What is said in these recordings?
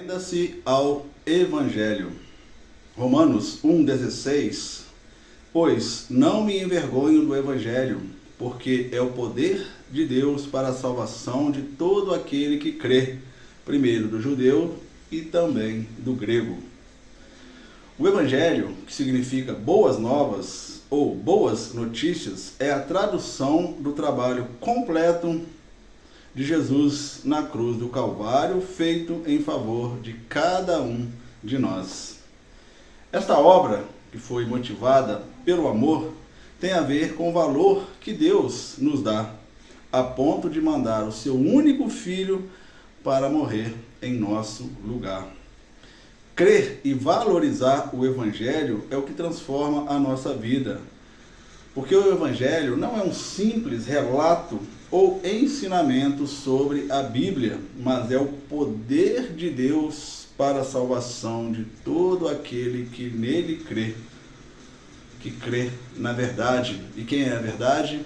Renda-se ao Evangelho. Romanos 1,16. Pois não me envergonho do Evangelho, porque é o poder de Deus para a salvação de todo aquele que crê, primeiro do judeu e também do grego. O Evangelho, que significa boas novas ou boas notícias, é a tradução do trabalho completo de Jesus na cruz do Calvário, feito em favor de cada um de nós. Esta obra, que foi motivada pelo amor, tem a ver com o valor que Deus nos dá, a ponto de mandar o seu único filho para morrer em nosso lugar. Crer e valorizar o Evangelho é o que transforma a nossa vida, porque o Evangelho não é um simples relato ou ensinamento sobre a Bíblia, mas é o poder de Deus para a salvação de todo aquele que nele crê, que crê na verdade. E quem é a verdade?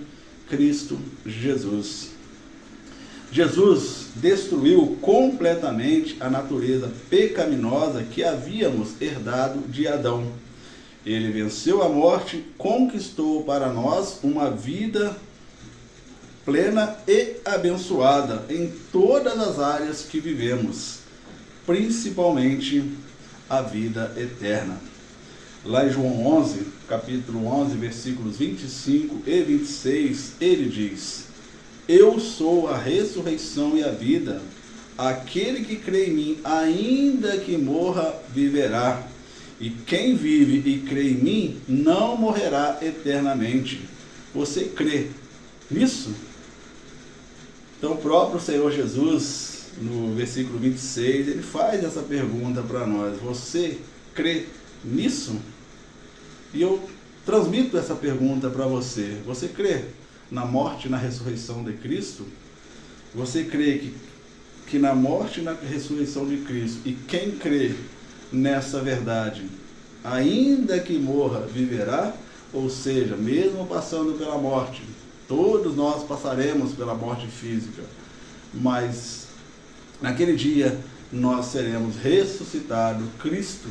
Cristo Jesus. Jesus destruiu completamente a natureza pecaminosa que havíamos herdado de Adão. Ele venceu a morte, conquistou para nós uma vida plena e abençoada em todas as áreas que vivemos, principalmente a vida eterna. Lá em João 11, capítulo 11, versículos 25 e 26, ele diz: Eu sou a ressurreição e a vida. Aquele que crê em mim, ainda que morra, viverá. E quem vive e crê em mim, não morrerá eternamente. Você crê nisso? Então o próprio Senhor Jesus, no versículo 26, ele faz essa pergunta para nós: você crê nisso? E eu transmito essa pergunta para você: você crê na morte e na ressurreição de Cristo? Você crê que na morte e na ressurreição de Cristo, e quem crê nessa verdade, ainda que morra, viverá? Ou seja, mesmo passando pela morte, todos nós passaremos pela morte física, mas naquele dia nós seremos ressuscitados. Cristo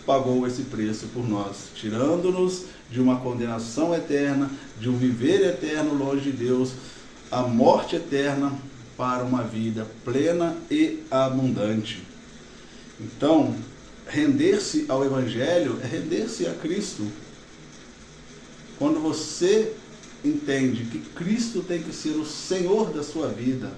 pagou esse preço por nós, tirando-nos de uma condenação eterna, de um viver eterno longe de Deus, a morte eterna, para uma vida plena e abundante. Então, render-se ao Evangelho é render-se a Cristo. Quando você entende que Cristo tem que ser o Senhor da sua vida,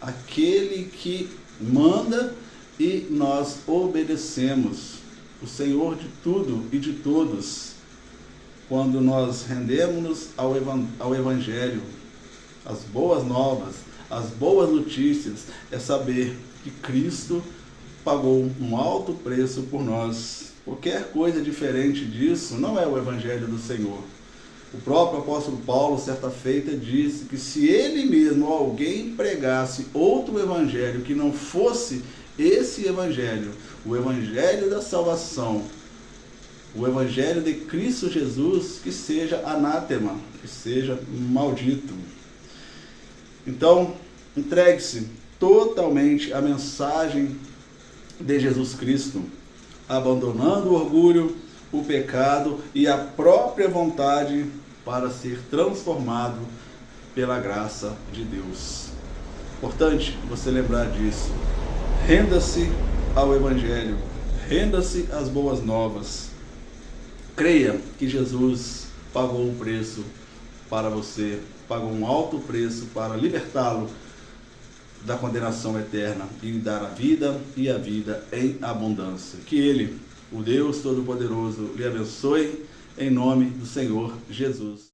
aquele que manda e nós obedecemos, o Senhor de tudo e de todos, quando nós rendemos-nos ao Evangelho, as boas novas, as boas notícias, é saber que Cristo pagou um alto preço por nós. Qualquer coisa diferente disso não é o Evangelho do Senhor. O próprio apóstolo Paulo, certa feita, disse que se ele mesmo ou alguém pregasse outro evangelho que não fosse esse evangelho, o evangelho da salvação, o evangelho de Cristo Jesus, que seja anátema, que seja maldito. Então, entregue-se totalmente à mensagem de Jesus Cristo, abandonando o orgulho, o pecado e a própria vontade, para ser transformado pela graça de Deus. Importante você lembrar disso. Renda-se ao Evangelho, renda-se às boas novas. Creia que Jesus pagou um preço para você, pagou um alto preço para libertá-lo da condenação eterna e lhe dar a vida e a vida em abundância. Que Ele, o Deus Todo-Poderoso, lhe abençoe em nome do Senhor Jesus.